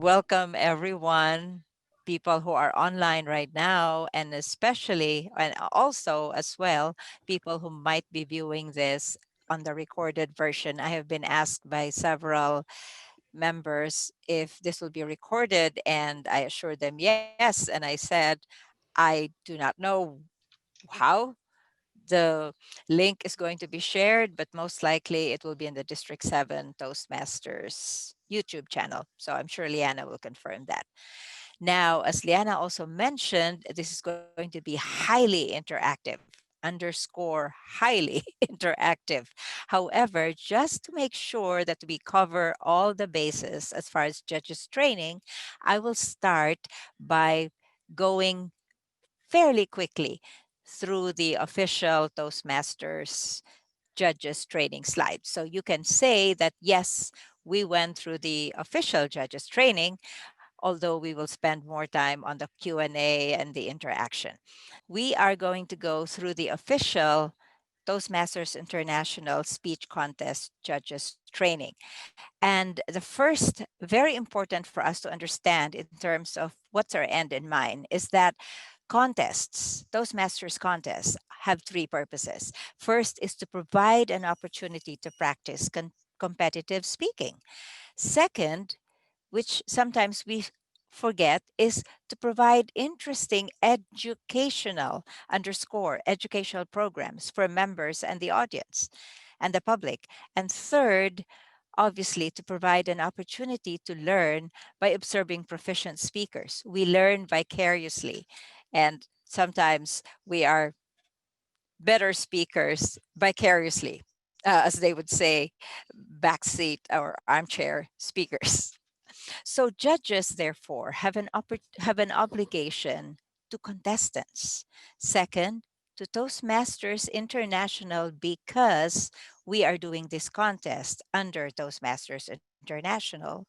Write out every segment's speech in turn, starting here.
welcome everyone, people who are online right now, and especially, and also as well, people who might be viewing this on the recorded version. I have been asked by several members if this will be recorded, and I assured them yes. And I said, I do not know how the link is going to be shared, but most likely it will be in the District 7 Toastmasters YouTube channel. So I'm sure Liana will confirm that. Now, as Liana also mentioned, this is going to be highly interactive. Underscore highly interactive. However, just to make sure that we cover all the bases as far as judges training, I will start by going fairly quickly through the official Toastmasters judges training slides. So you can say that, yes, we went through the official judges training, although we will spend more time on the Q&A and the interaction. We are going to go through the official Toastmasters International Speech Contest Judges Training. And the first, very important for us to understand in terms of what's our end in mind, is that contests, Toastmasters contests, have three purposes. First is to provide an opportunity to practice competitive speaking. Second, which sometimes we forget, is to provide interesting educational programs for members and the audience and the public. And third, obviously, to provide an opportunity to learn by observing proficient speakers. We learn vicariously, and sometimes we are better speakers vicariously, as they would say, backseat or armchair speakers. So judges, therefore, have an obligation to contestants. Second, to Toastmasters International, because we are doing this contest under Toastmasters International,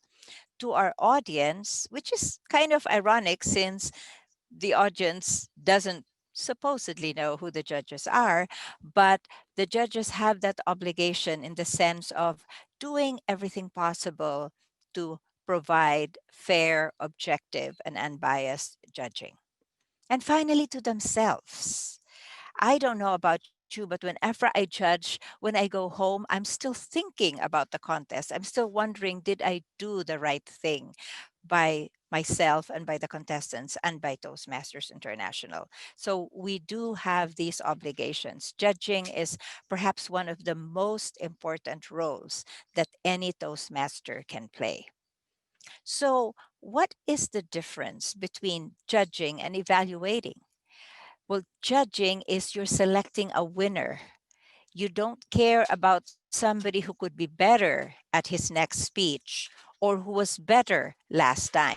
to our audience, which is kind of ironic since the audience doesn't supposedly know who the judges are, but the judges have that obligation in the sense of doing everything possible to provide fair, objective, and unbiased judging. And finally, to themselves. I don't know about you, but whenever I judge, when I go home, I'm still thinking about the contest. I'm still wondering, did I do the right thing by myself and by the contestants and by Toastmasters International? So we do have these obligations. Judging is perhaps one of the most important roles that any Toastmaster can play. So, what is the difference between judging and evaluating? Well, judging is you're selecting a winner. You don't care about somebody who could be better at his next speech or who was better last time.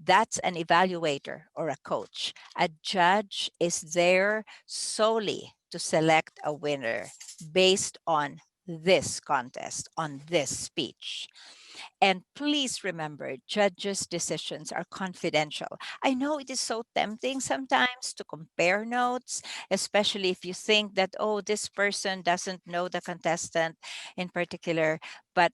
That's an evaluator or a coach. A judge is there solely to select a winner based on this contest, on this speech. And please remember, judges' decisions are confidential. I know it is so tempting sometimes to compare notes, especially if you think that, oh, this person doesn't know the contestant in particular, but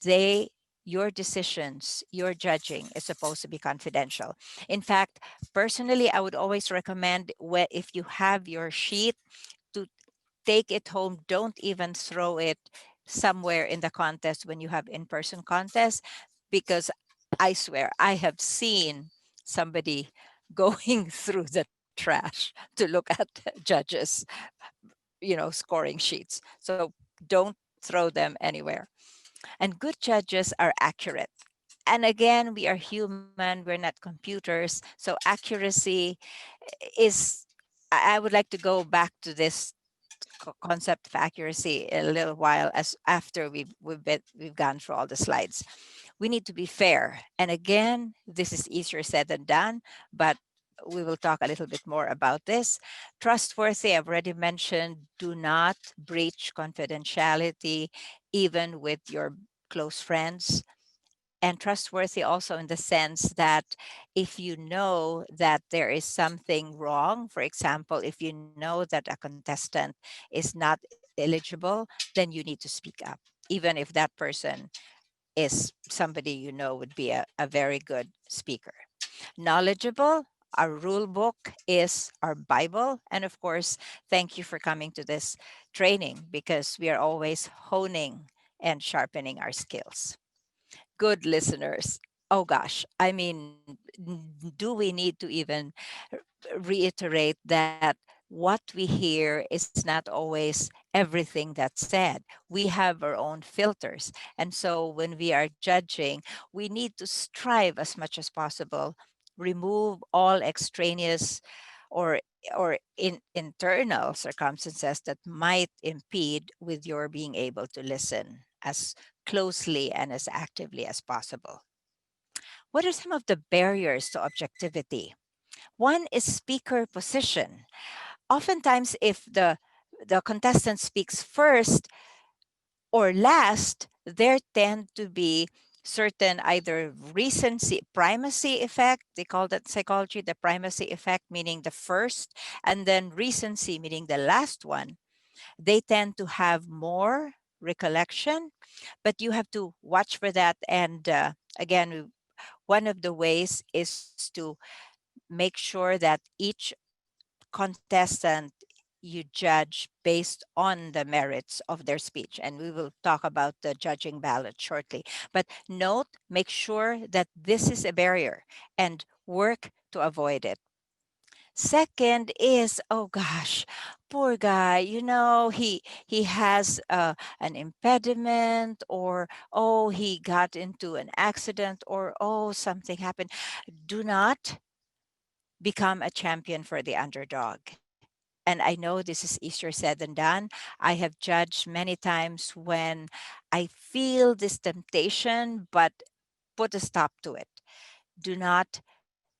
they your decisions, your judging is supposed to be confidential. In fact, personally, I would always recommend if you have your sheet to take it home. Don't even throw it somewhere in the contest when you have in-person contests, because I swear I have seen somebody going through the trash to look at judges, scoring sheets. So don't throw them anywhere. And good judges are accurate. And again, we are human, we're not computers. So accuracy is, I would like to go back to this concept of accuracy a little while as after we've gone through all the slides. We need to be fair. And again, this is easier said than done, but we will talk a little bit more about this. Trustworthy, I've already mentioned, do not breach confidentiality, even with your close friends. And trustworthy also in the sense that if you know that there is something wrong, for example, if you know that a contestant is not eligible, then you need to speak up, even if that person is somebody you know would be a very good speaker. Knowledgeable, our rule book is our Bible. And of course, thank you for coming to this training because we are always honing and sharpening our skills. Good listeners. Oh gosh, I mean, do we need to even reiterate that what we hear is not always everything that's said? We have our own filters. And so when we are judging, we need to strive as much as possible, remove all extraneous or internal circumstances that might impede with your being able to listen as closely and as actively as possible. What are some of the barriers to objectivity? One is speaker position. Oftentimes, if the contestant speaks first or last, there tend to be certain either recency primacy effect, they call that psychology, the primacy effect, meaning the first, and then recency, meaning the last one. They tend to have more recollection, but you have to watch for that. And again, one of the ways is to make sure that each contestant you judge based on the merits of their speech. And we will talk about the judging ballot shortly. But note, make sure that this is a barrier and work to avoid it. Second is, oh gosh, poor guy, he has an impediment, or oh, he got into an accident, or oh, something happened. Do not become a champion for the underdog. And I know this is easier said than done. I have judged many times when I feel this temptation, but put a stop to it. Do not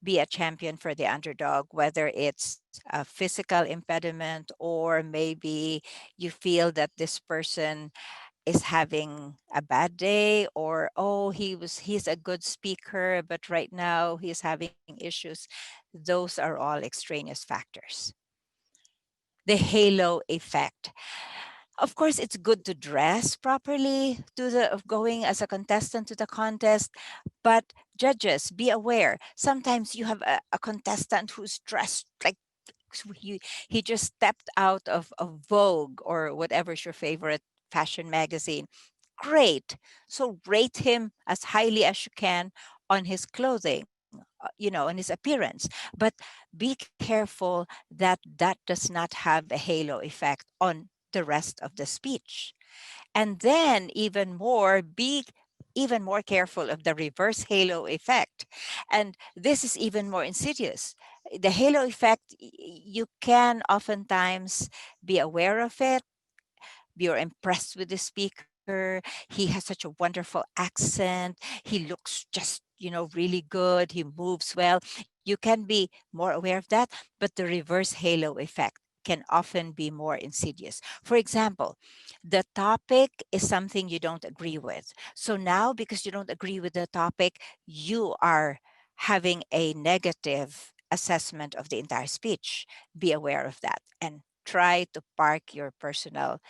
be a champion for the underdog, whether it's a physical impediment or maybe you feel that this person is having a bad day, or oh, he's a good speaker but right now he's having issues. Those are all extraneous factors. The halo effect. Of course, it's good to dress properly to the of going as a contestant to the contest, but judges, be aware. Sometimes you have a contestant who's dressed like he just stepped out of Vogue or whatever's your favorite fashion magazine. Great. So rate him as highly as you can on his clothing, on his appearance. But be careful that that does not have a halo effect on the rest of the speech. And then even more, be even more careful of the reverse halo effect. And this is even more insidious. The halo effect, you can oftentimes be aware of it. You're impressed with the speaker. He has such a wonderful accent. He looks just, really good. He moves well. You can be more aware of that, but the reverse halo effect can often be more insidious. For example, the topic is something you don't agree with. So now, because you don't agree with the topic, you are having a negative assessment of the entire speech. Be aware of that and try to park your personal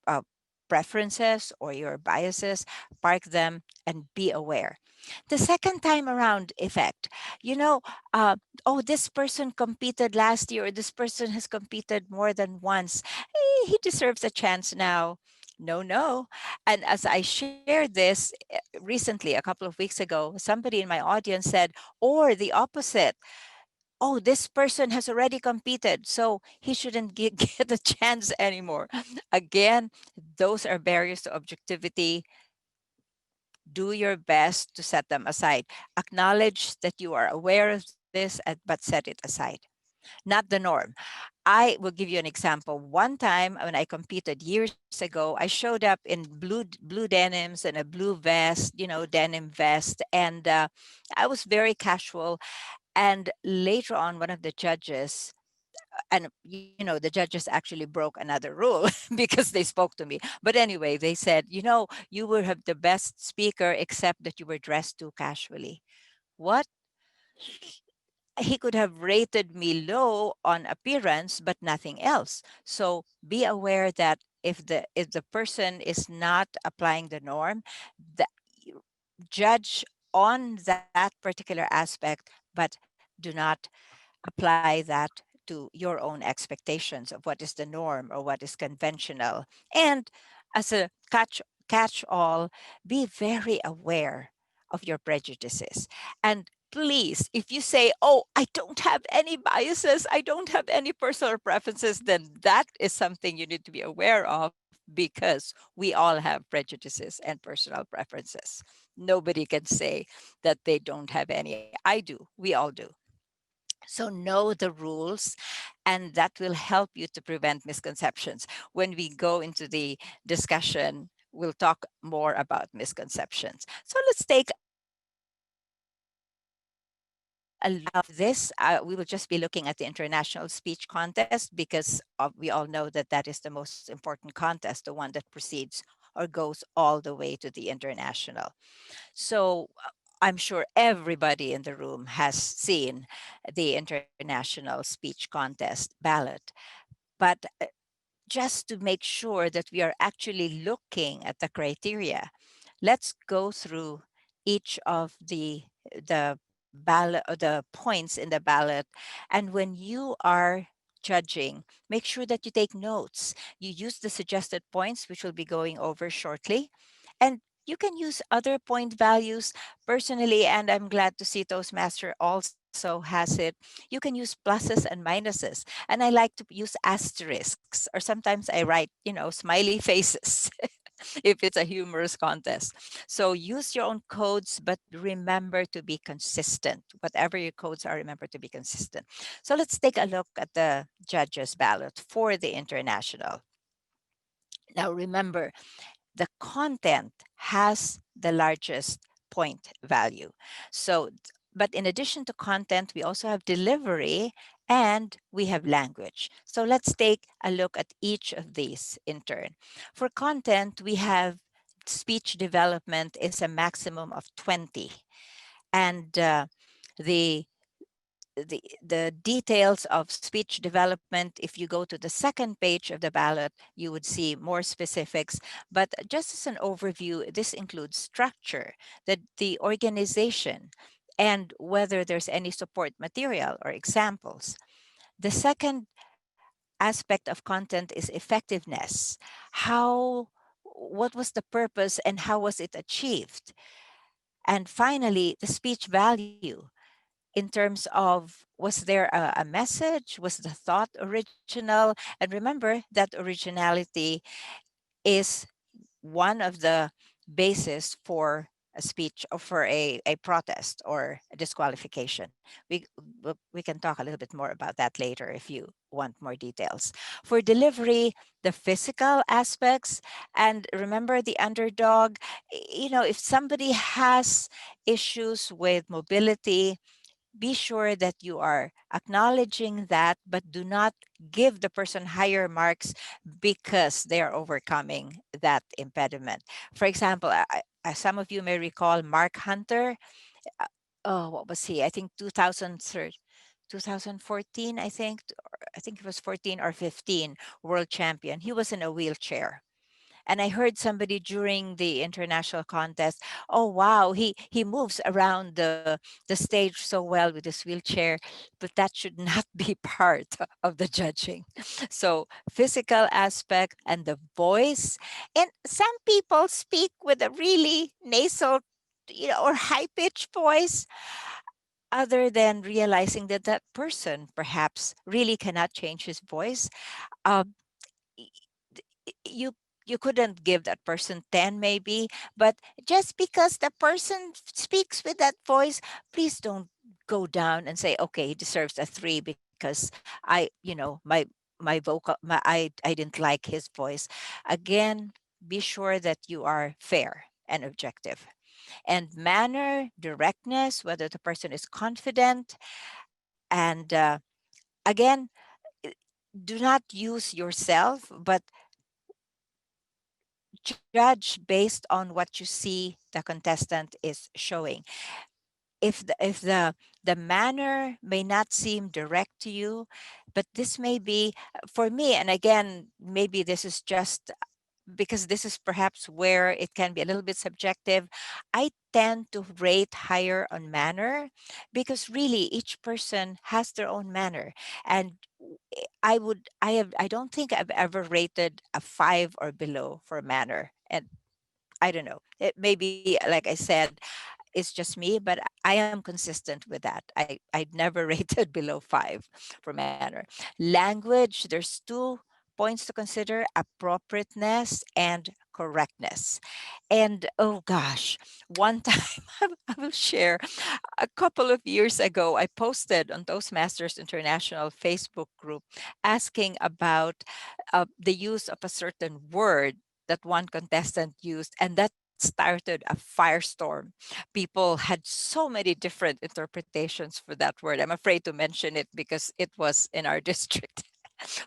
uh, preferences or your biases, park them and be aware. The second time around effect, you know, uh, oh, this person competed last year, or this person has competed more than once. He deserves a chance now. No, no. And as I shared this recently, a couple of weeks ago, somebody in my audience said, or the opposite, oh, this person has already competed, so he shouldn't get a chance anymore. Again, those are barriers to objectivity. Do your best to set them aside. Acknowledge that you are aware of this, but set it aside. Not the norm. I will give you an example. One time when I competed years ago, I showed up in blue denims and a blue vest, denim vest, and I was very casual. And later on, one of the judges, and the judges actually broke another rule because they spoke to me. But anyway, they said, you were have the best speaker except that you were dressed too casually. What? He could have rated me low on appearance but nothing else. So be aware that if the person is not applying the norm, judge on that particular aspect, but do not apply that to your own expectations of what is the norm or what is conventional. And as a catch all, be very aware of your prejudices. And please, if you say, "Oh, I don't have any biases, I don't have any personal preferences," then that is something you need to be aware of, because we all have prejudices and personal preferences. Nobody can say that they don't have any. I do. We all do. So know the rules, and that will help you to prevent misconceptions. When we go into the discussion, we'll talk more about misconceptions. So let's take a look of this. We will just be looking at the international speech contest, because we all know that that is the most important contest, the one that proceeds or goes all the way to the international. So I'm sure everybody in the room has seen the international speech contest ballot. But just to make sure that we are actually looking at the criteria, let's go through each of the ballot, or the points in the ballot. And when you are judging, make sure that you take notes. You use the suggested points, which we'll be going over shortly. And you can use other point values personally, and I'm glad to see Toastmaster also has it. You can use pluses and minuses. And I like to use asterisks, or sometimes I write, smiley faces if it's a humorous contest. So use your own codes, but remember to be consistent. Whatever your codes are, remember to be consistent. So let's take a look at the judges' ballot for the international. Now, remember, the content has the largest point value. So, but in addition to content, we also have delivery and we have language. So let's take a look at each of these in turn. For content, we have speech development is a maximum of 20. And the the details of speech development, if you go to the second page of the ballot, you would see more specifics. But just as an overview, this includes structure, the organization, and whether there's any support material or examples. The second aspect of content is effectiveness. How What was the purpose and how was it achieved? And finally, the speech value, in terms of, was there a message? Was the thought original? And remember that originality is one of the basis for a speech, or for a protest or a disqualification. We can talk a little bit more about that later if you want more details. For delivery, the physical aspects, and remember the underdog. If somebody has issues with mobility, be sure that you are acknowledging that, but do not give the person higher marks because they are overcoming that impediment. For example, some of you may recall Mark Hunter. What was he? I think 2014, I think it was 14 or 15, world champion. He was in a wheelchair. And I heard somebody during the international contest, "Oh wow, he moves around the stage so well with his wheelchair," but that should not be part of the judging. So physical aspect and the voice. And some people speak with a really nasal, or high pitched voice, other than realizing that that person perhaps really cannot change his voice. um, you you couldn't give that person 10 maybe, but just because the person speaks with that voice, please don't go down and say, okay, he deserves a 3 because my vocal I didn't like his voice. Again, be sure that you are fair and objective. And manner, directness, whether the person is confident. And again, i- do not use yourself, but judge based on what you see the contestant is showing. If the manner may not seem direct to you, but this may be, for me, and again, maybe this is just because this is perhaps where it can be a little bit subjective, I tend to rate higher on manner, because really each person has their own manner. And I don't think I've ever rated a 5 or below for manner. And I don't know. It maybe, like I said, it's just me, but I am consistent with that. I'd never rated below 5 for manner. Language, there's two points to consider: appropriateness and correctness. And oh gosh, one time I will share, a couple of years ago, I posted on Toastmasters International Facebook group asking about the use of a certain word that one contestant used, and that started a firestorm. People had so many different interpretations for that word. I'm afraid to mention it because it was in our district.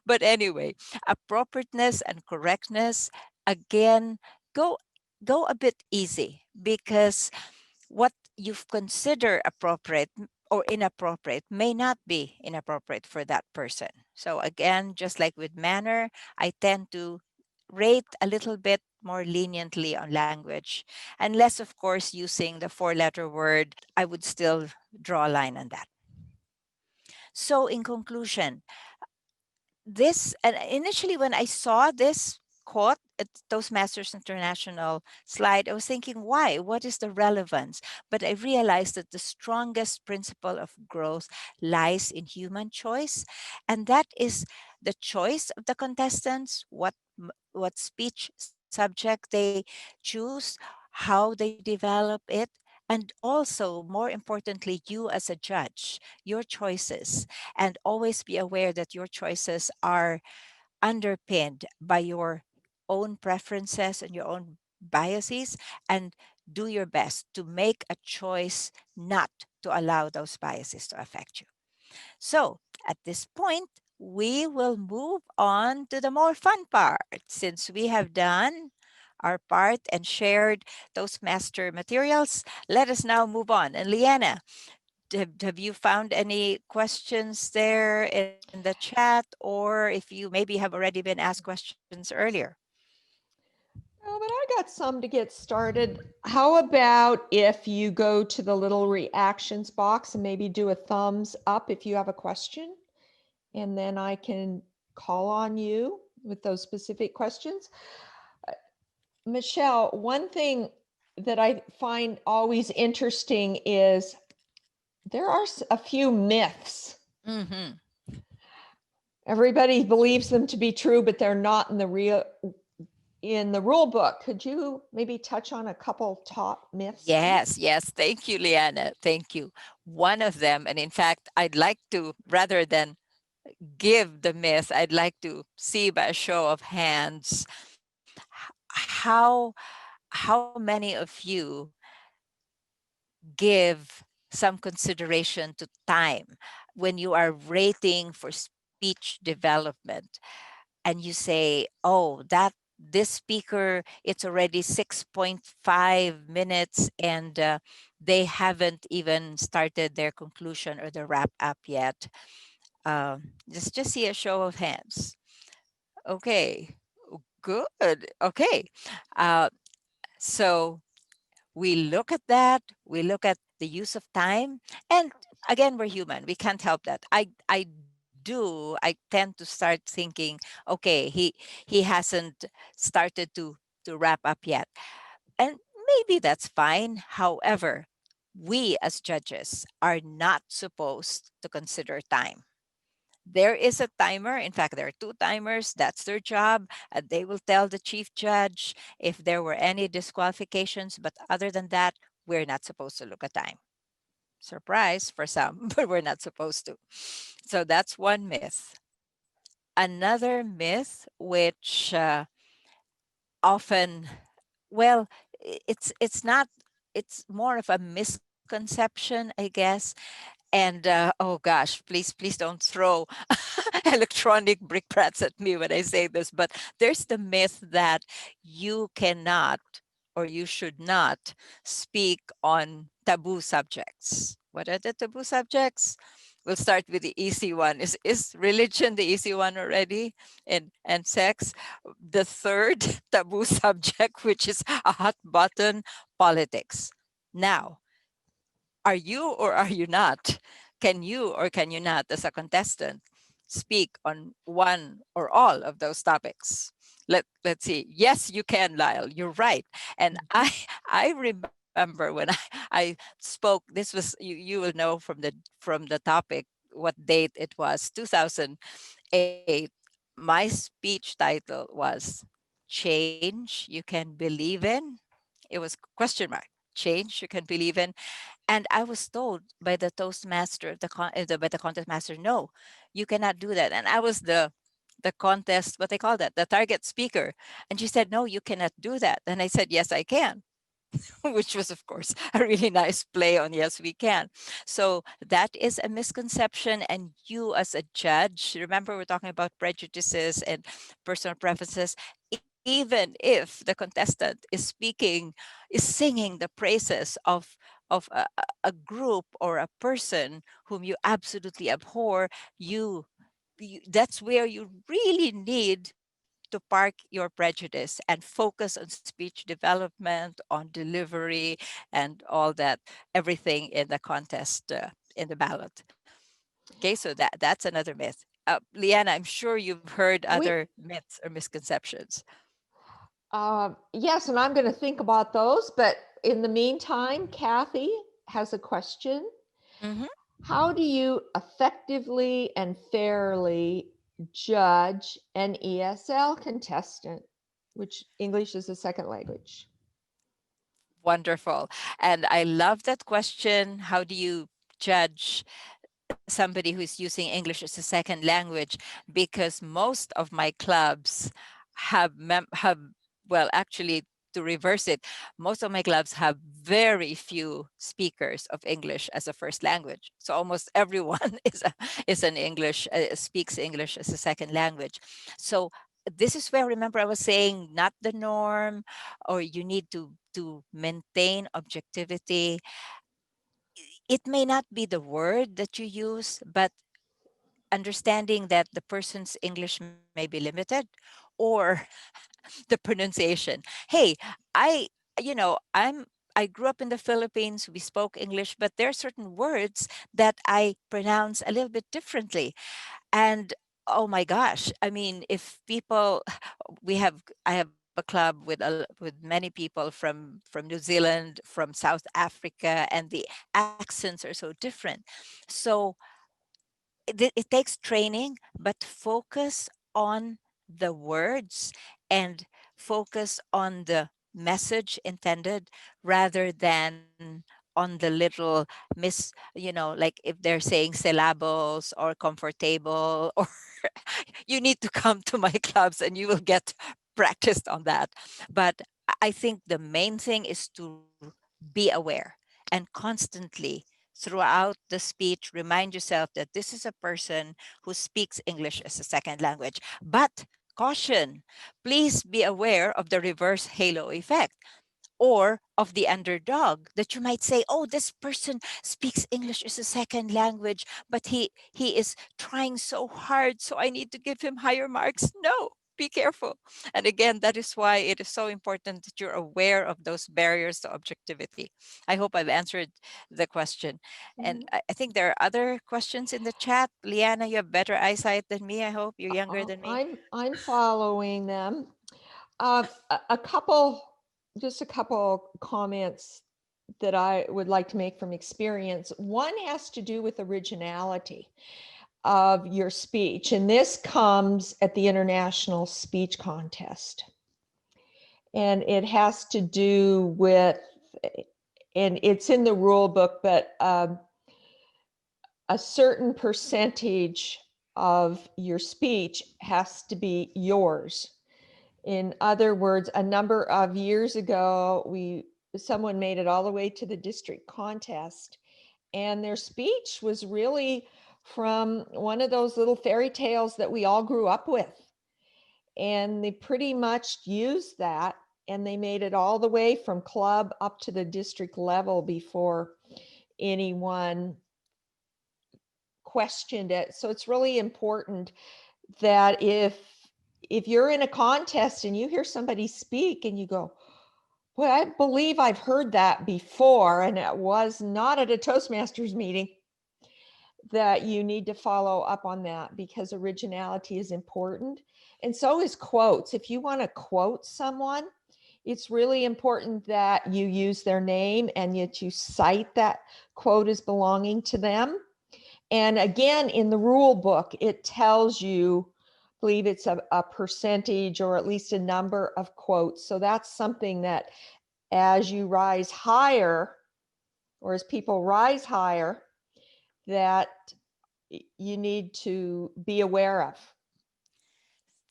But anyway, appropriateness and correctness, again, go go a bit easy, because what you've considered appropriate or inappropriate may not be inappropriate for that person. So again, just like with manner, I tend to rate a little bit more leniently on language, unless of course using the four-letter word, I would still draw a line on that. So in conclusion, this, and initially when I saw this quote at Toastmasters International slide, I was thinking, why? What is the relevance? But I realized that the strongest principle of growth lies in human choice, and that is the choice of the contestants, what speech subject they choose, how they develop it, and also, more importantly, you as a judge, your choices. And always be aware that your choices are underpinned by your own preferences and your own biases, and do your best to make a choice not to allow those biases to affect you. So at this point, we will move on to the more fun part. Since we have done our part and shared Toastmaster materials, let us now move on. And Leanna, have you found any questions there in the chat, or if you maybe have already been asked questions earlier? Oh, but I got some to get started. How about if you go to the little reactions box and maybe do a thumbs up if you have a question, and then I can call on you with those specific questions. Michelle, one thing that I find always interesting is there are a few myths. Mm-hmm. Everybody believes them to be true, but they're not in the rule book. Could you maybe touch on a couple top myths, Yes, please? yes. Thank you, Leanna. Thank you. One of them, and in fact, I'd like to, rather than give the myth, I'd like to see by a show of hands how many of you give some consideration to time when you are rating for speech development, and you say, oh, that this speaker, it's already 6.5 minutes, and they haven't even started their conclusion or the wrap up yet. Just see a show of hands. Okay, good. Okay. uh, so we look at that, we look at the use of time, and again, we're human, we can't help that. I tend to start thinking, okay, he hasn't started to wrap up yet, and maybe that's fine. However, we as judges are not supposed to consider time. There is a timer. In fact, there are two timers. That's their job. They will tell the chief judge if there were any disqualifications. But other than that, we're not supposed to look at time. Surprise for some, but we're not supposed to. So that's one myth. Another myth, which often, well, it's not. It's more of a misconception, I guess. And oh gosh, please don't throw electronic brickbats at me when I say this, but there's the myth that you cannot or you should not speak on taboo subjects. What are the taboo subjects? We'll start with the easy one. Is religion the easy one already? And sex? The third taboo subject, which is a hot button, politics. Now, are you or are you not? Can you or can you not, as a contestant, speak on one or all of those topics? Let's see. Yes, you can, Lyle. You're right. And Mhm. I remember when I spoke. This was you will know from the topic what date it was. 2008. My speech title was "Change You Can Believe In." It was question mark. Change you can believe in. And I was told by the Toastmaster of by the contest master, no, you cannot do that. And I was the contest, what they call that, the target speaker. And she said, no, you cannot do that. And I said, yes, I can. Which was, of course, a really nice play on yes, we can. So that is a misconception. And you, as a judge, remember we're talking about prejudices and personal preferences. Even if the contestant is speaking, is singing the praises of a group or a person whom you absolutely abhor, you, that's where you really need to park your prejudice and focus on speech development, on delivery, and all that, everything in the contest, in the ballot. Okay, so that's another myth. Leanna, I'm sure you've heard We, other myths or misconceptions. yes, and I'm going to think about those. But in the meantime, Kathy has a question. Hmm. How do you effectively and fairly judge an ESL contestant, which English is a second language? Wonderful. And I love that question. How do you judge somebody who's using English as a second language? Because most of my clubs have, well, actually, to reverse it, most of my clubs have very few speakers of English as a first language. So almost everyone is an English, speaks English as a second language. So this is where, remember, I was saying not the norm, or you need to maintain objectivity. It may not be the word that you use, but understanding that the person's English may be limited, or the pronunciation. Hey, I, I grew up in the Philippines. We spoke English, but there are certain words that I pronounce a little bit differently. And oh my gosh, I mean, if people, I have a club with many people from New Zealand, from South Africa, and the accents are so different. So it takes training, but focus on the words and focus on the message intended, rather than on the little like if they're saying syllables or comfortable, or you need to come to my clubs and you will get practiced on that. But I think the main thing is to be aware and constantly throughout the speech remind yourself that this is a person who speaks English as a second language. But caution, please be aware of the reverse halo effect, or of the underdog, that you might say, oh, this person speaks English as a second language, but he is trying so hard, so I need to give him higher marks. No, be careful. And again, that is why it is so important that you're aware of those barriers to objectivity. I hope I've answered the question. And Mhm. I think there are other questions in the chat. Liana, you have better eyesight than me. I hope you're younger than me. I'm following them. A couple, just a couple comments that I would like to make from experience. One has to do with originality of your speech, and this comes at the International Speech Contest. And it has to do with, and it's in the rule book, but a certain percentage of your speech has to be yours. In other words, a number of years ago, someone made it all the way to the district contest, and their speech was really from one of those little fairy tales that we all grew up with. And they pretty much used that, and they made it all the way from club up to the district level before anyone questioned it. So it's really important that if you're in a contest and you hear somebody speak and you go, "Boy, I believe I've heard that before, and it was not at a Toastmasters meeting," that you need to follow up on that because originality is important. And so is quotes. If you want to quote someone, it's really important that you use their name and yet you cite that quote as belonging to them. And again, in the rule book, it tells you, I believe it's a percentage or at least a number of quotes. So that's something that as you rise higher, or as people rise higher, that you need to be aware of.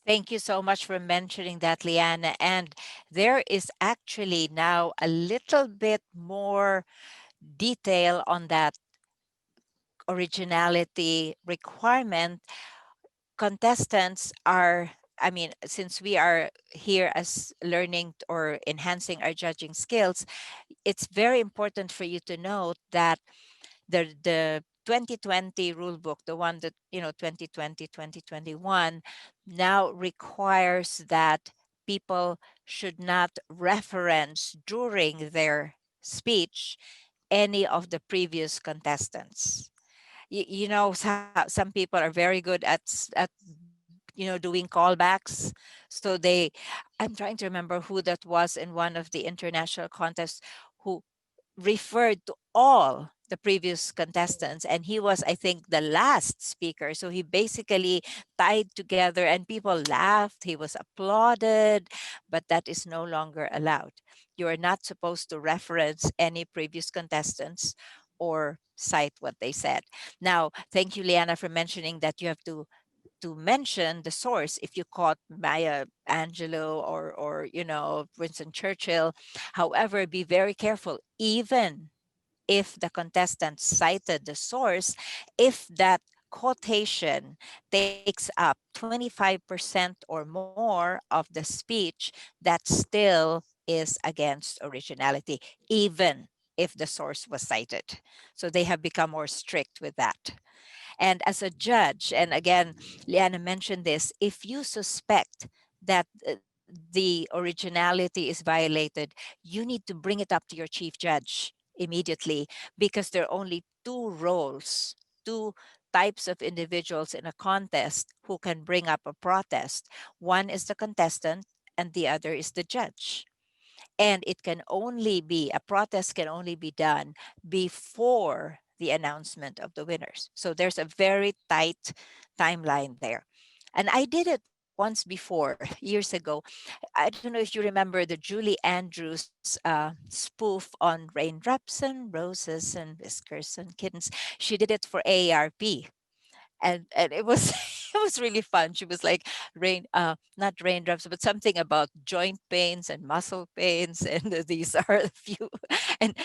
Thank you so much for mentioning that, Leanna. And there is actually now a little bit more detail on that originality requirement. Contestants are, I mean, since we are here as learning or enhancing our judging skills, it's very important for you to note that the 2020 rule book, the one that, 2020, 2021, now requires that people should not reference during their speech any of the previous contestants. Some people are very good doing callbacks. So I'm trying to remember who that was in one of the international contests who referred to all the previous contestants, and he was, I think, the last speaker. So he basically tied together and people laughed, he was applauded, but that is no longer allowed. You are not supposed to reference any previous contestants or cite what they said. Now, thank you, Liana, for mentioning that you have to mention the source if you caught Maya Angelou or Winston Churchill. However, be very careful. Even if the contestant cited the source, if that quotation takes up 25% or more of the speech, that still is against originality, even if the source was cited. So they have become more strict with that. And as a judge, and again, Liana mentioned this, if you suspect that the originality is violated, you need to bring it up to your chief judge immediately, because there are only two roles, two types of individuals in a contest who can bring up a protest. One is the contestant, and the other is the judge. And a protest can only be done before the announcement of the winners. So there's a very tight timeline there. And I did it once before, years ago. I don't know if you remember the Julie Andrews spoof on raindrops and roses and whiskers and kittens. She did it for AARP, and it was it was really fun. She was like not raindrops, but something about joint pains and muscle pains, and these are a few, and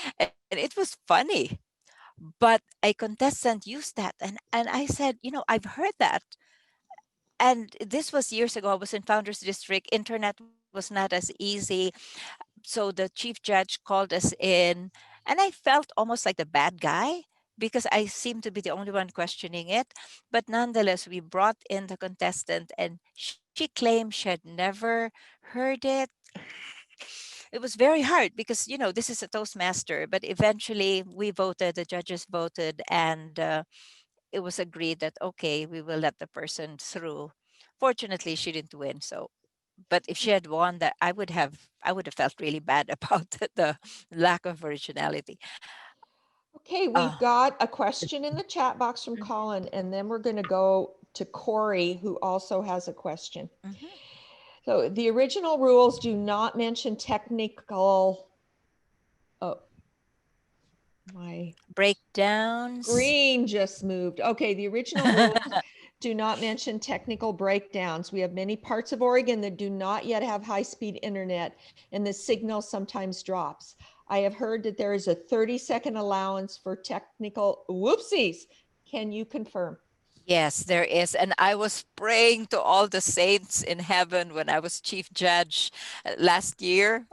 it was funny. But a contestant used that, and I said, I've heard that. And this was years ago. I was in Founders District. Internet was not as easy. So the chief judge called us in, and I felt almost like the bad guy because I seemed to be the only one questioning it. But nonetheless, we brought in the contestant, and she claimed she had never heard it. It was very hard because, this is a Toastmaster, but eventually we voted, the judges voted, and it was agreed that, okay, we will let the person through. Fortunately, she didn't win. So, but if she had won, that I would have felt really bad about the lack of originality. Okay, we've Ah, got a question in the chat box from mhm, Colin, and then we're going to go to Corey, who also has a question. mhm. So the original rules do not mention technical. Oh, my Breakdowns. screen just moved. Okay, the original rules do not mention technical breakdowns. We have many parts of Oregon that do not yet have high-speed internet, and the signal sometimes drops. I have heard that there is a 30-second allowance for technical whoopsies. Can you confirm? Yes, there is. And I was praying to all the saints in heaven when I was chief judge last year,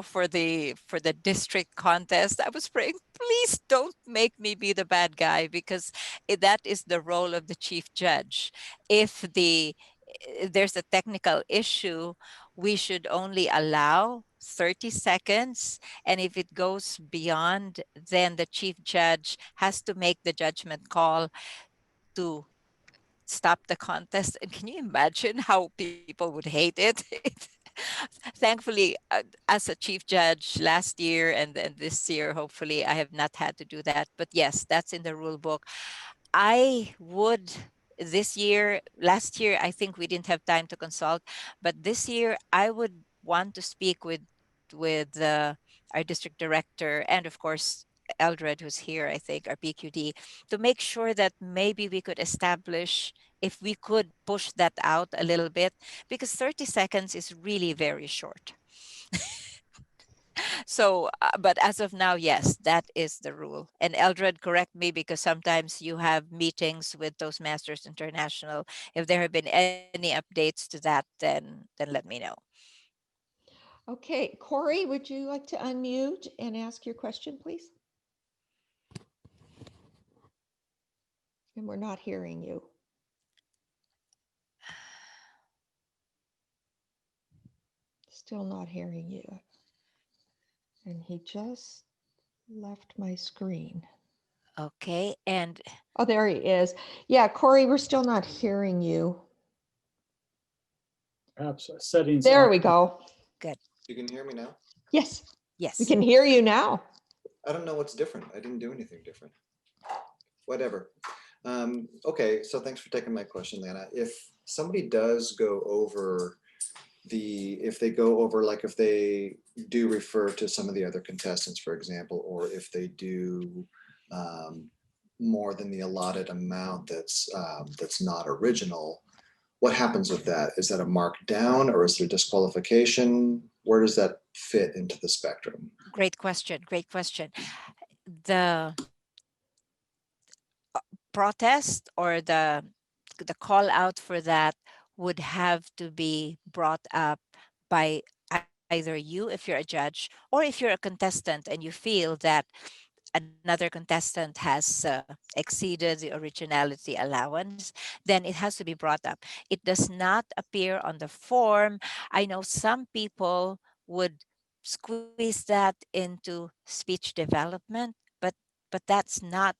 for the district contest. I was praying Please don't make me be the bad guy, because that is the role of the chief judge. If there's a technical issue, we should only allow 30 seconds, and if it goes beyond, then the chief judge has to make the judgment call to stop the contest. And can you imagine how people would hate it? Thankfully, as a chief judge last year and this year, hopefully, I have not had to do that. But yes, that's in the rule book. I would this year, last year, I think we didn't have time to consult, but this year, I would want to speak with our district director, and of course Eldred, who's here, I think, our PQD, to make sure that maybe we could establish, if we could push that out a little bit, because 30 seconds is really very short. So, but as of now, yes, that is the rule. And Eldred, correct me, because sometimes you have meetings with Toastmasters International. If there have been any updates to that, then let me know. Okay, Corey, would you like to unmute and ask your question, please? And we're not hearing you. Still not hearing you. And he just left my screen. Okay, and Oh, there he is. Yeah, Corey, we're still not hearing you. Perhaps settings. There we go. good. You can hear me now? Yes, we Yes. can hear you now. I don't know what's different. I didn't do anything different. Whatever. Okay, so thanks for taking my question, Lana. If somebody does go over if they go over, like if they do refer to some of the other contestants, for example, or if they do more than the allotted amount that's not original, what happens with that? Is that a mark down, or is there disqualification? Where does that fit into the spectrum? Great question. Great question. The protest, or the call out for that, would have to be brought up by either you, if you're a judge, or if you're a contestant and you feel that another contestant has exceeded the originality allowance, then it has to be brought up. It does not appear on the form. I know some people would squeeze that into speech development, but that's not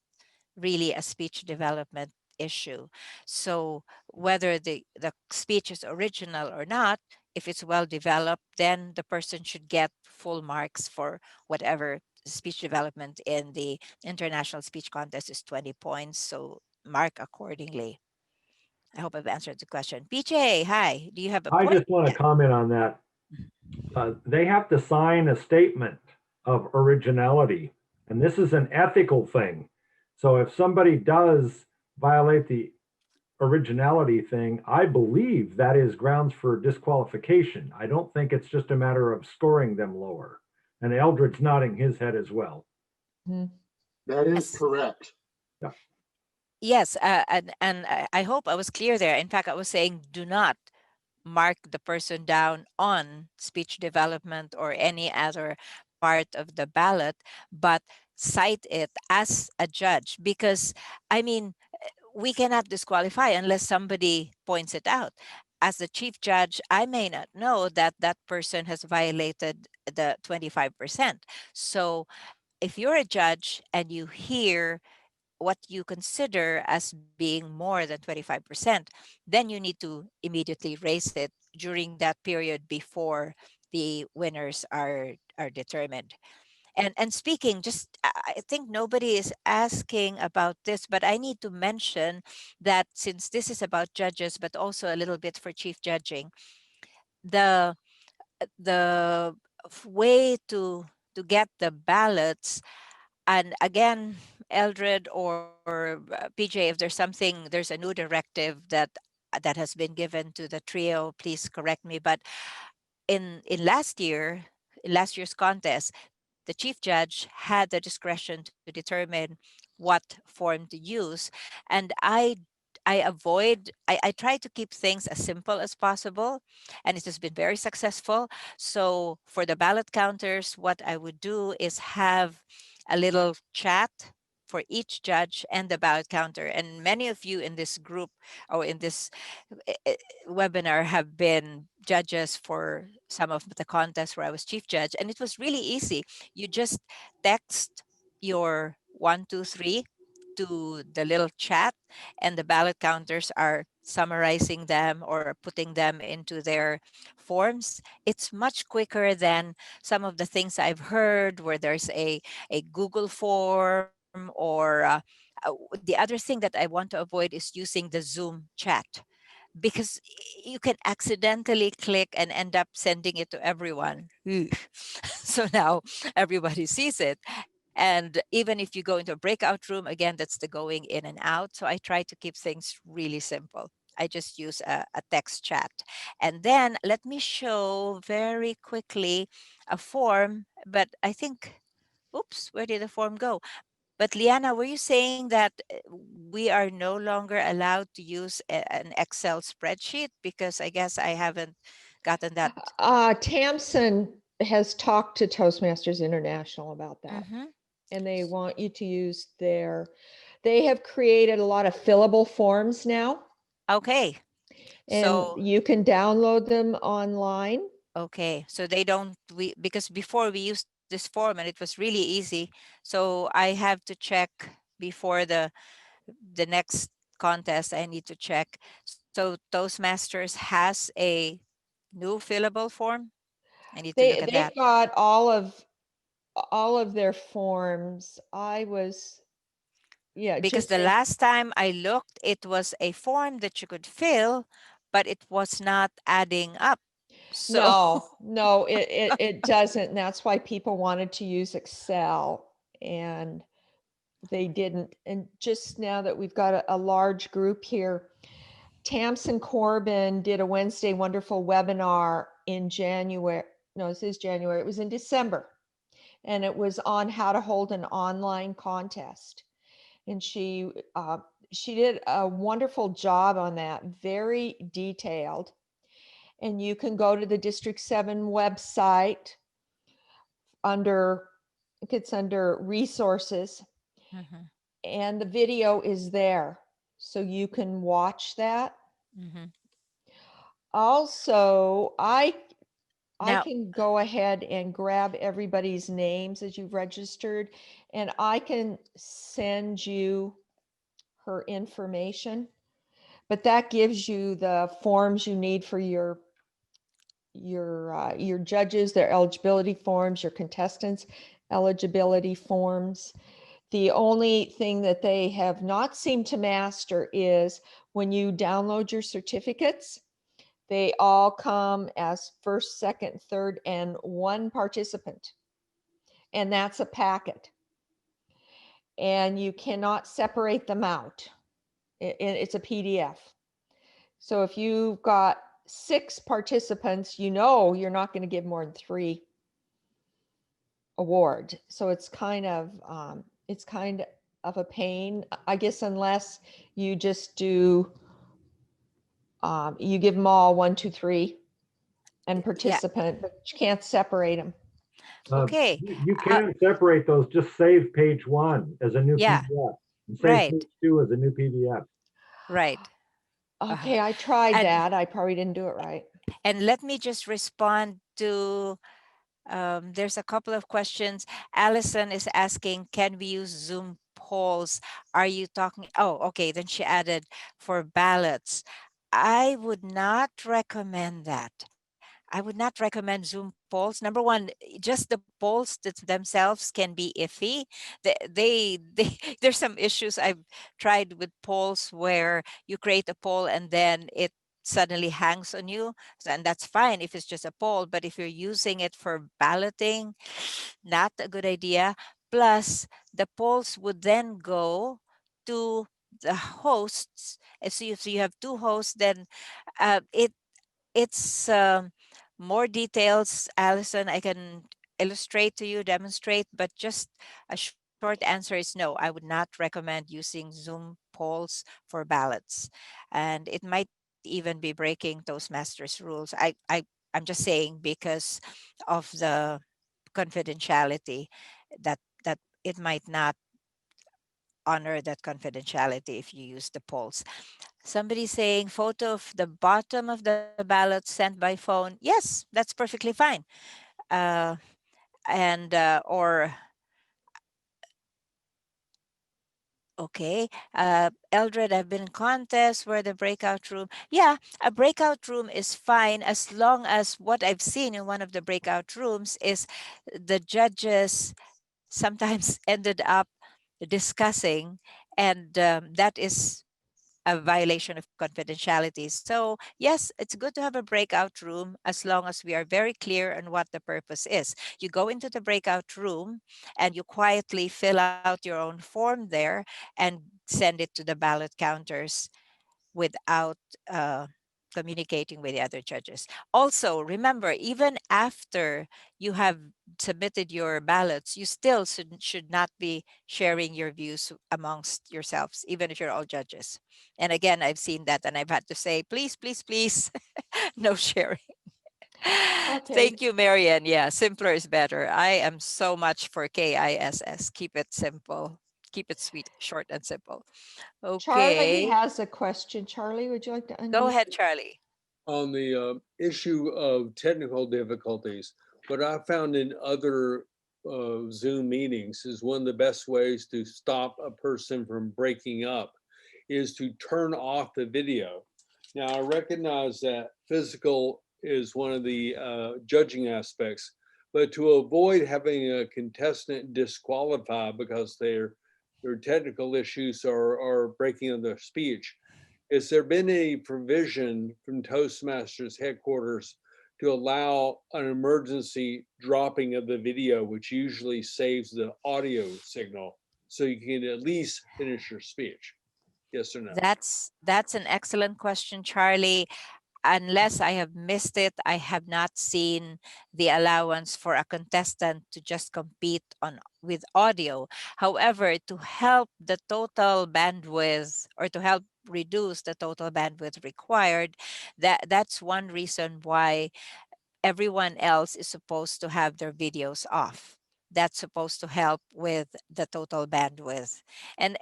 really a speech development issue. So whether the speech is original or not, if it's well developed, then the person should get full marks for whatever. Speech development in the international speech contest is 20 points, so mark accordingly. I hope I've answered the question. PJ, hi. Do you have a I point? just want to Yeah. comment on that. They have to sign a statement of originality, and this is an ethical thing. So if somebody does violate the originality thing, I believe that is grounds for disqualification. I don't think it's just a matter of scoring them lower. And Eldred's nodding his head as well. That is Yes. correct. Yeah. Yes, and I hope I was clear there. In fact, I was saying do not mark the person down on speech development or any other part of the ballot, but cite it as a judge, because I mean, we cannot disqualify unless somebody points it out. As the chief judge, I may not know that that person has violated the 25%. So if you're a judge and you hear what you consider as being more than 25%, then you need to immediately raise it during that period before the winners are determined. And speaking, just I think nobody is asking about this, but I need to mention that since this is about judges, but also a little bit for chief judging, the way to get the ballots, and again, Eldred or PJ, if there's something, there's a new directive that has been given to the trio, please correct me. But in last year's contest, the chief judge had the discretion to determine what form to use, and I try to keep things as simple as possible, and it has been very successful. So for the ballot counters, what I would do is have a little chat for each judge and the ballot counter. And many of you in this group or in this eh, eh, webinar have been judges for some of the contests where I was chief judge. And it was really easy. You just text your 1, 2, 3 to the little chat, and the ballot counters are summarizing them or putting them into their forms. It's much quicker than some of the things I've heard where there's a Google form or the other thing that I want to avoid is using the Zoom chat because you can accidentally click and end up sending it to everyone. Ugh. So now everybody sees it. And even if you go into a breakout room, again, that's the going in and out. So I try to keep things really simple. I just use a text chat. And then let me show very quickly a form, but I think, oops, where did the form go? But Liana, were you saying that we are no longer allowed to use an Excel spreadsheet? Because I guess I haven't gotten that. Tamsin has talked to Toastmasters International about that, Hmm. and they want you to use they have created a lot of fillable forms now, Okay. and So, you can download them online. okay. So they don't, because before we used this form and it was really easy. So I have to check before the next contest. I need to check. So Toastmasters has a new fillable form. I need to look at that. They've got all of their forms. I was, yeah, Because just the last time I looked, it was a form that you could fill, but it was not adding up. So, no, it doesn't. And that's why people wanted to use Excel, and they didn't. And just now that we've got a large group here, Tamsin Corbin did a Wednesday Wonderful webinar in January. No, this is January. It was in December, and it was on how to hold an online contest. And she did a wonderful job on that, very detailed. And you can go to the District 7 website under, I think it's under resources, mhm, and the video is there. So you can watch that. mhm. Also, I Now, can go ahead and grab everybody's names as you've registered, and I can send you her information. But that gives you the forms you need for your judges, their eligibility forms, your contestants' eligibility forms. The only thing that they have not seemed to master is when you download your certificates, they all come as first, second, third, and one participant. And that's a packet. And you cannot separate them out. It's a PDF. So if you've got 6 participants, you know you're not going to give more than 3 award. So it's kind of a pain, I guess, unless you just do you give them all 1, 2, 3 and yeah, participant, but you can't separate them. okay. You can separate those, just save page 1 as a new Yeah, PDF and save right, page 2 as a new PDF. right. Okay, I tried And that. I probably didn't do it right. let me just respond to there's a couple of questions. Allison is asking, can we use Zoom polls? Are you talking? Oh, okay. Then she added for ballots. I would not recommend that. I would not recommend Zoom polls. Number one, just the polls themselves can be iffy. There's some issues I've tried with polls where you create a poll and then it suddenly hangs on you. And that's fine if it's just a poll, but if you're using it for balloting, not a good idea. Plus, the polls would then go to the hosts. And so if you have two hosts, then it's more details, Allison. I can illustrate to you, demonstrate, but just a short answer is no. I would not recommend using Zoom polls for ballots, and it might even be breaking Toastmasters rules. I'm just saying because of the confidentiality that it might not honor that confidentiality if you use the polls. Somebody saying photo of the bottom of the ballot sent by phone. Yes, that's perfectly fine. Uh, and or Okay. Eldred, I've been in contests where the breakout room, yeah, a breakout room is fine as long as what I've seen in one of the breakout rooms is the judges sometimes ended up discussing, and that is a violation of confidentiality. So, yes, it's good to have a breakout room as long as we are very clear on what the purpose is. You go into the breakout room and you quietly fill out your own form there and send it to the ballot counters without uh, communicating with the other judges. Also, remember, even after you have submitted your ballots, you still should not be sharing your views amongst yourselves, even if you're all judges. And again, I've seen that and I've had to say, please, please, please, no sharing. Okay. Thank you, Marian. Yeah, simpler is better. I am so much for KISS. Keep it simple. Keep it sweet, short, and simple. Charlie Okay. has a question. Charlie, would you like to Go unmute? ahead, Charlie. On the issue of technical difficulties, what I found in other Zoom meetings is one of the best ways to stop a person from breaking up is to turn off the video. Now, I recognize that physical is one of the judging aspects, but to avoid having a contestant disqualified because their technical issues are breaking of their speech, has there been any provision from Toastmasters headquarters to allow an emergency dropping of the video, which usually saves the audio signal, so you can at least finish your speech? Yes or no? That's an excellent question, Charlie. Unless I have missed it, I have not seen the allowance for a contestant to just compete on with audio. However, to help the total bandwidth or to help reduce the total bandwidth required, that's one reason why everyone else is supposed to have their videos off. That's supposed to help with the total bandwidth. And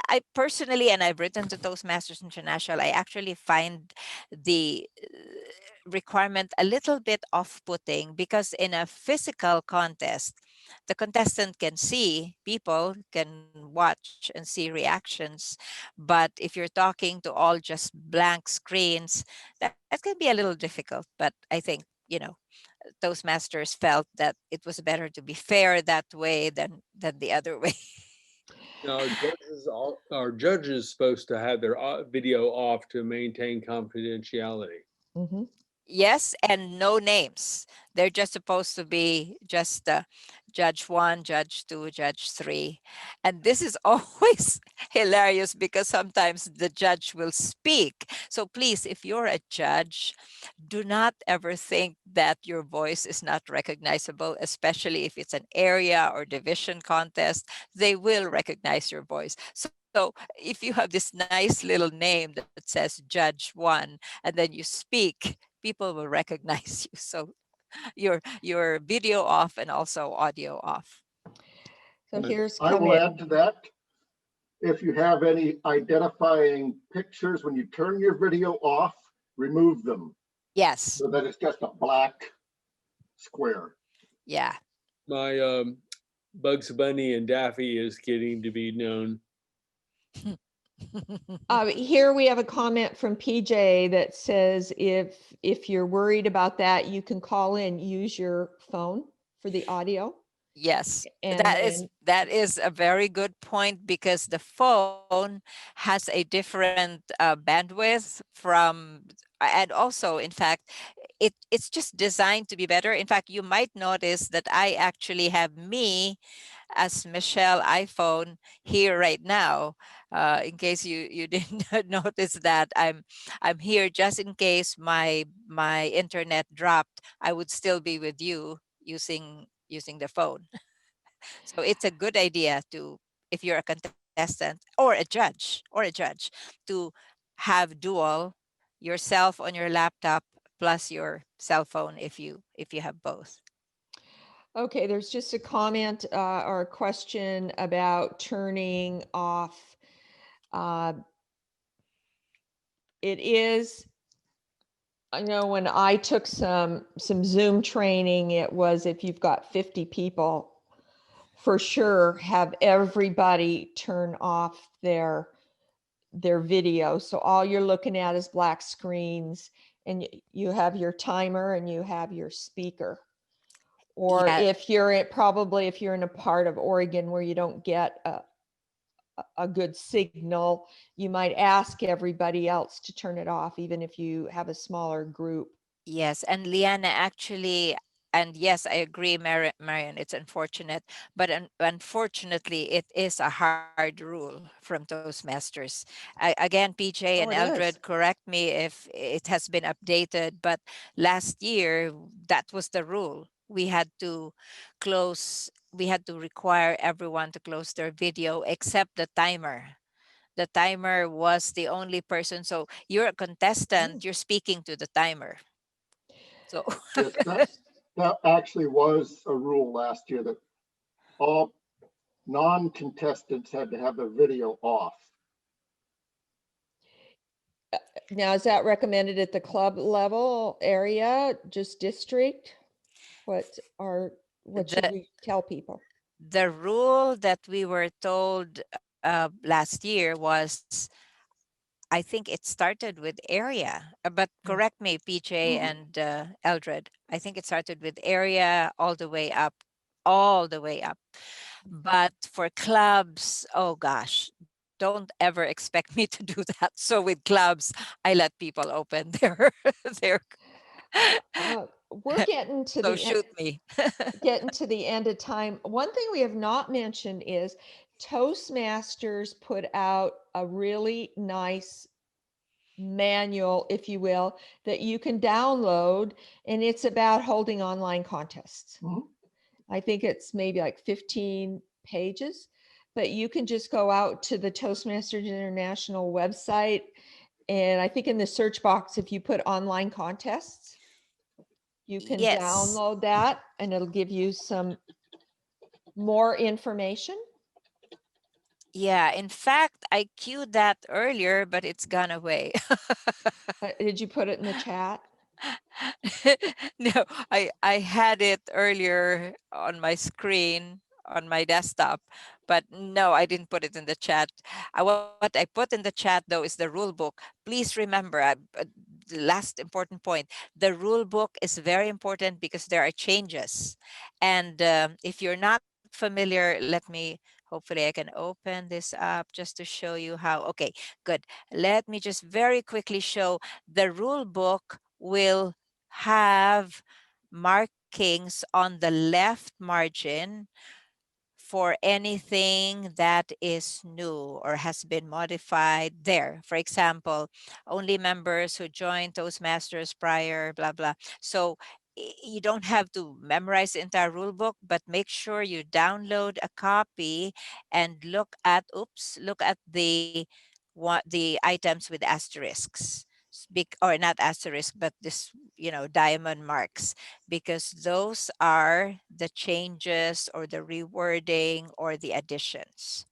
I personally, and I've written to Toastmasters International, I actually find the requirement a little bit off putting because in a physical contest, the contestant can see people, can watch and see reactions. But if you're talking to all just blank screens, that can be a little difficult. But I think, Toastmasters felt that it was better to be fair that way than the other way. Now, are judges supposed to have their video off to maintain confidentiality? Mhm. Yes, and no names. They're just supposed to be just judge one, judge two, judge three. And this is always hilarious because sometimes the judge will speak. So please, if you're a judge, do not ever think that your voice is not recognizable, especially if it's an area or division contest. They will recognize your voice. So if you have this nice little name that says judge one and then you speak, people will recognize you. So your video off and also audio off. So here's I will comment. add to that. If you have any identifying pictures, when you turn your video off, remove them Yes. so that it's just a black square. Yeah. My Bugs Bunny and Daffy is getting to be known. Here we have a comment from PJ that says if you're worried about that, you can call in, use your phone for the audio. Yes, And that is a very good point because the phone has a different bandwidth from, and also, in fact, it's just designed to be better. In fact, you might notice that I actually have me as Michelle iPhone here right now. In case you didn't notice that I'm here just in case my internet dropped, I would still be with you using the phone. So it's a good idea to, if you're a contestant or a judge, to have dual, yourself on your laptop plus your cell phone if you have both. Okay, there's just a comment or a question about turning off. Uh, it is, I know when I took some Zoom training, it was if you've got 50 people, for sure have everybody turn off their video. So all you're looking at is black screens, and you have your timer and you have your speaker. Or Yeah, if you're probably if you're in a part of Oregon where you don't get a good signal, you might ask everybody else to turn it off, even if you have a smaller group. yes, and Liana actually, and yes, I agree, Marion, it's unfortunate, but unfortunately, it is a hard rule from Toastmasters. Again, PJ and Oh, it Eldred, is. correct me if it has been updated, but last year, that was the rule. We had to require everyone to close their video except the timer. The timer was the only person. So you're a Mm. contestant, you're speaking to the timer. So Yes, that actually was a rule last year that all non-contestants had to have their video off. Now, is that recommended at the club level area, just district? What are, what should the we tell people? the rule that we were told last year was, I think it started with area, but Mm. correct me, PJ Mhm. and Eldred. I think it started with area all the way up, all the way up. But for clubs, oh gosh, don't ever expect me to do that. So with clubs, I let people open their their We're getting to so the shoot me. end of time. One thing we have not mentioned is Toastmasters put out a really nice manual, if you will, that you can download, and it's about holding online contests. Mhm. I think it's maybe like 15 pages, but you can just go out to the Toastmasters International website. And I think in the search box, if you put online contests, you can Yes. download that and it'll give you some more information. Yeah, in fact, I queued that earlier, but it's gone away. Did you put it in the chat? No, I had it earlier on my screen on my desktop, but no, I didn't put it in the chat. What I put in the chat though is the rule book. Please remember, the last important point: the rule book is very important because there are changes, and if you're not familiar, let me. Hopefully, I can open this up just to show you how. Okay, good. Let me just very quickly show the rule book will have markings on the left margin for anything that is new or has been modified there. For example, only members who joined Toastmasters prior, blah, blah. So you don't have to memorize the entire rule book, but make sure you download a copy and look at the items with asterisks. Or not asterisk, but this, diamond marks, because those are the changes or the rewording or the additions.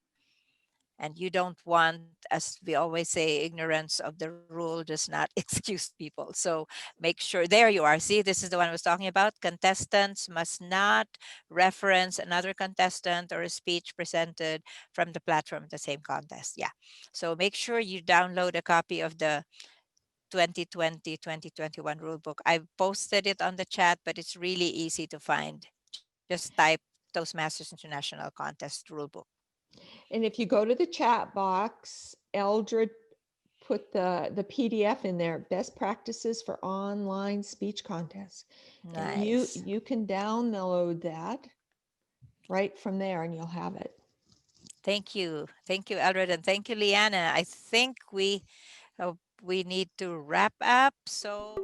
And you don't want, as we always say, ignorance of the rule does not excuse people. So make sure, there you are. See, this is the one I was talking about. Contestants must not reference another contestant or a speech presented from the platform of the same contest. Yeah. So make sure you download a copy of the 2020-2021 rulebook. I've posted it on the chat, but it's really easy to find. Just type Toastmasters International Contest rulebook. And if you go to the chat box, Eldred put the PDF in there, best practices for online speech contests. And Nice. you can download that right from there and you'll have it. Thank you. Thank you, Eldred, and thank you, Leanna. I think we need to wrap up. So